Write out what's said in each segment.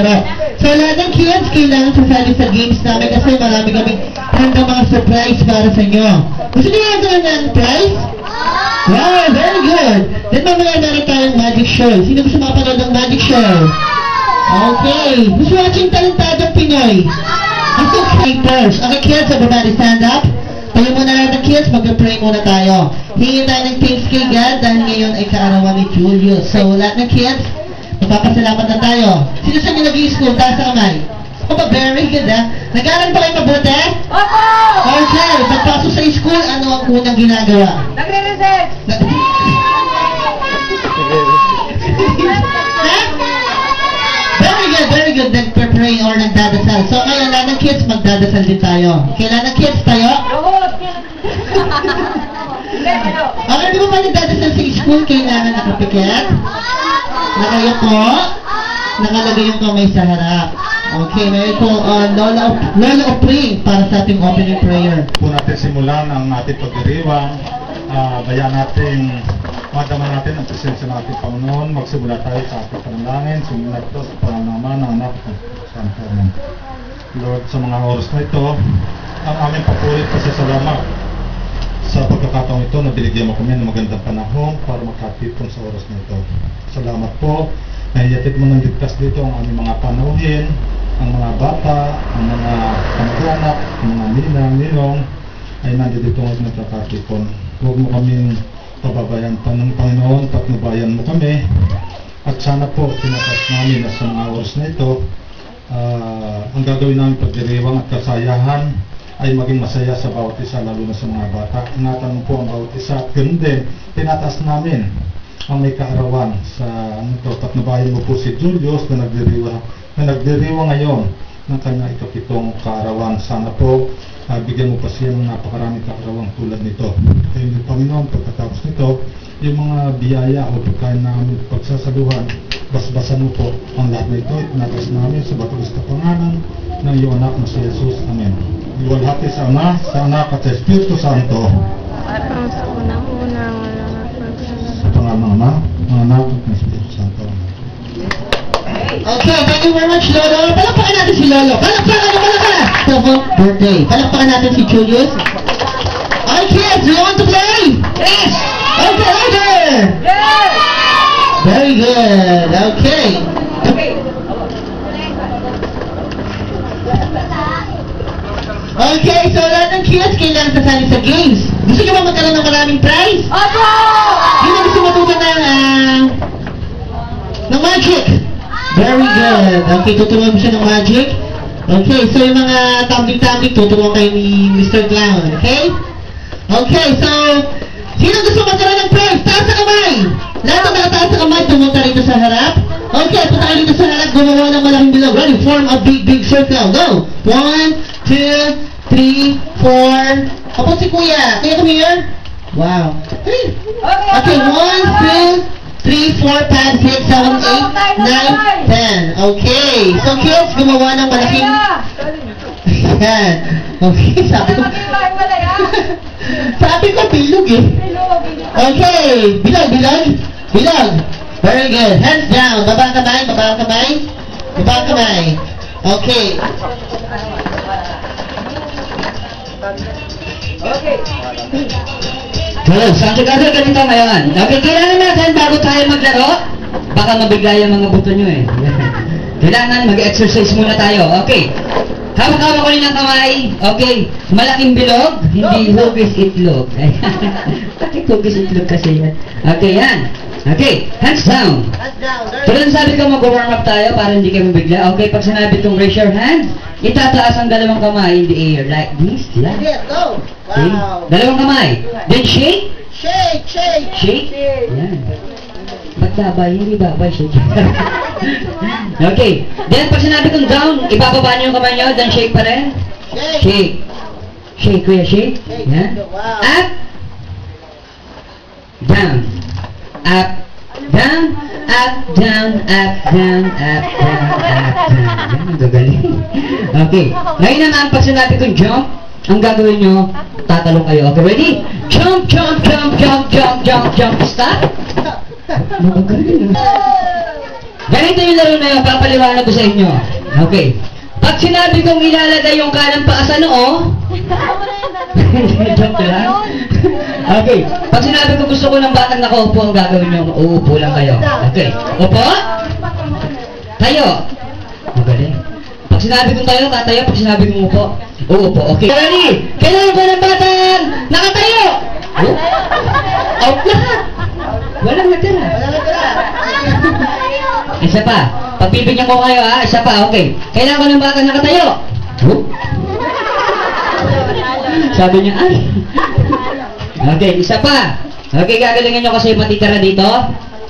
harap. So lahat ng kids, kailangan sasali sa games namin kasi marami kami hanggang mga surprise para sa inyo. Gusto niyo yung ng prize? Wow, very good. Then mamaya meron tayong magic show. Sino gusto makapanood ng magic show? Okay. Who's watching Talentadong Pinoy? Okay, first. Okay, kids, everybody stand up. Tayo muna lahat ng kids, mag-pray muna tayo. Hingin tayo ng thanks kay God dahil ngayon ay kaarawan ni Julius. So, lahat ng kids, magpapasalamat na tayo. Sino sa inyo nag-i-school? Taas sa kamay. Opa, very good, ha? Nag-aaral ba kayo mabuti? Opo! Okay, pagpasok sa school, ano ang unang ginagawa? Nagre-reset! Ha? Very good. Nagpe-pray or nagdadasal. So, ngayon, lahat ng kids, magdadasal din tayo. Okay, lahat ng kids, tayo? Rohot! Hindi, ano? Okay, di ba pa nagdadasal sa school, kailangan nakapikit? Nakayo po? Nakalagay yung kamay sa harap. Okay, mayroon po Lola of Praying para sa ating opening prayer. Po natin simulan ang ating pagdiriwang. Bayan natin, madama natin ang presensya ng ating Panginoon. Magsimula tayo sa ating panalangin. Sumunod ito sa pananaman ng anak ng Santo. Lord, sa mga oras na ito, ang aming papurit pasasalamat sa pagkakataong ito na binigyan mo kami ng magandang panahon para makatipon sa oras na ito. Salamat po. Nahiyatid mo ng ligtas dito ang aming mga panuhin, ang mga bata, ang mga kamag-anak, ang mga ninang, ninong, ay nandito ngayon nagkakatipon. Huwag mo kaming pababayan pa ng Panginoon, patnubayan mo kami. At sana po, tinatas namin na sa mga oras na ito, ang gagawin namin pagdiriwang at kasayahan ay maging masaya sa bawat isa, lalo na sa mga bata. Ingatan mo po ang bawat isa. At ganoon din, tinatas namin ang may kaarawan sa patnubayan mo po si Julius na nagdiriwa ngayon ng kanyang ikapitong kaarawan. Sana po bigyan mo pa siya ng napakaraming kaarawan tulad nito. Kaya yung Panginoon, pagkatapos nito, yung mga biyaya o pagkain namin pagsasaluhan, basbasan mo po ang lahat na ito. Itinatas namin sa batagas kapangalan ng iyong anak na si Jesus. Amen. Iwalhati sa Ama, sa Anak at sa Espiritu Santo. Sa unang-unang Sa pangalan ng Ama, ng Anak at ng Espiritu Santo. Okay, thank you very much, Lolo. Palakpakan natin si Lolo. Palakpakan! Seventh birthday. Palakpakan natin si Julius. Okay, kids, do you want to play? Yes! Okay, order! Yes! Very good. Okay. Okay. Okay, so lahat ng kids kailangan sasali sa games. Gusto nyo ba magkaroon ng maraming prize? Opo! Sino gusto matuto ng magic? Very good. Okay, tuturuan mo siya ng magic. Okay, so yung mga tumbling-tumbling, tuturuan kayo ni Mr. Clown. Okay? Okay, so, sino gusto magkaroon ng prize? Taas sa kamay! Lahat ng nakataas sa kamay, tumunta rito sa harap. Okay, punta kayo dito sa harap, gumawa ng malaking bilog. Ready? Form a big circle. Go! 1, 2, 3, 4. Opo si Kuya. Kuya, come here. Wow. Okay, 1, 2, 3, 4, 5, 6, 7, 8, 9, 10. Okay. So kids, gumawa ng malaking... Yan. Okay, sabi ko bilog eh. Okay. Bilog. Very good. Hands down. Baba kamay. Okay. Okay. Hello, Santo Gaso, ganito ngayon. Okay, kailangan natin bago tayo maglaro, baka mabigla yung mga buto nyo eh. Kailangan mag-exercise muna tayo. Okay. Hawak-hawak ko rin ng kamay. Okay. Malaking bilog, hindi hugis itlog. Bakit hugis itlog kasi yan? Okay, yan. Okay, hands down. Tulad sabi ko, mag-warm up tayo para hindi kayo mabigla. Okay, pag sinabi kong raise your hand, itataas ang dalawang kamay in the air. Like this, like. Yeah, go. Okay? Wow. Dalawang kamay. Then shake. Shake. Shake. Yan. Ba't babay? Hindi babay. Shake. Okay. Then pag sinabi kong down, ibababa niyo yung kamay niyo. Then shake pa rin. Shake. Shake, kuya. Shake. Yan. Wow. Up. Down. Up. Down. Up. Down. Up. Down. Up. Down. Up. Down. Yan. Ang gagaling. Okay. Ngayon naman, pag sinabi kong jump, ang gagawin nyo, tatalong kayo. Okay, ready? Jump, jump, jump, jump, jump, jump, jump. Stop. Magagaling. Ganito yung laro na yun, papaliwanag ko sa inyo. Okay. Pag sinabi kong ilalagay yung kanang paa sa noo, joke lang. Okay. Pag sinabi ko gusto ko ng batang nakaupo, ang gagawin nyo, uupo lang kayo. Okay. Upo? Tayo. Magaling. Pag sinabi kong tayo, tatayo. Pag sinabi kong upo, uupo. Okay. Ready? Kailangan ko ng batang nakatayo. Oh. Out lahat. Walang natira. Isa pa. Pagbibigyan ko kayo ha. Isa pa. Okay. Kailangan ko ng batang nakatayo. Oh. Sabi niya, ay. Okay, isa pa. Okay, gagalingan nyo kasi yung matitira dito.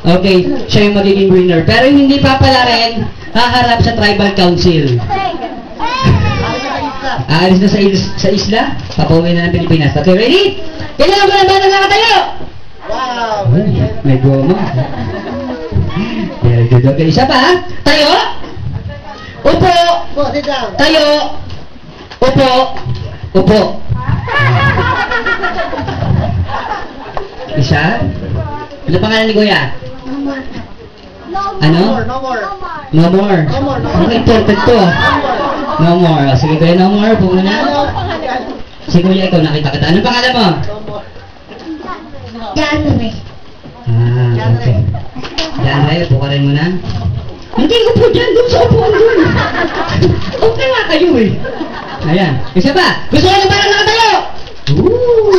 Okay, siya yung magiging winner. Pero yung hindi pa pala rin, haharap sa tribal council. Aalis na sa isla, papauwi na ng Pilipinas. Okay, ready? Kailangan ko ng batang nakatayo! Wow! Ay, may goma. Very good. Okay, isa pa ha? Tayo! Upo! Po, sit down. Tayo! Upo! Upo! Isa? Ano pangalan ni Kuya? Ano? No more. No more. No more, no more. Okay, perfect to ah. No more. O, sige Kuya, no more. Buko na. Si Kuya, ikaw nakita kita. Anong pangalan mo? No more. Ah, okay. Diyan kayo, pukarin mo na. Hindi ko po dyan, doon sa upuan doon. Okay nga kayo eh. Ayan. Isa pa. Gusto ko na parang nakatayo. Ooh.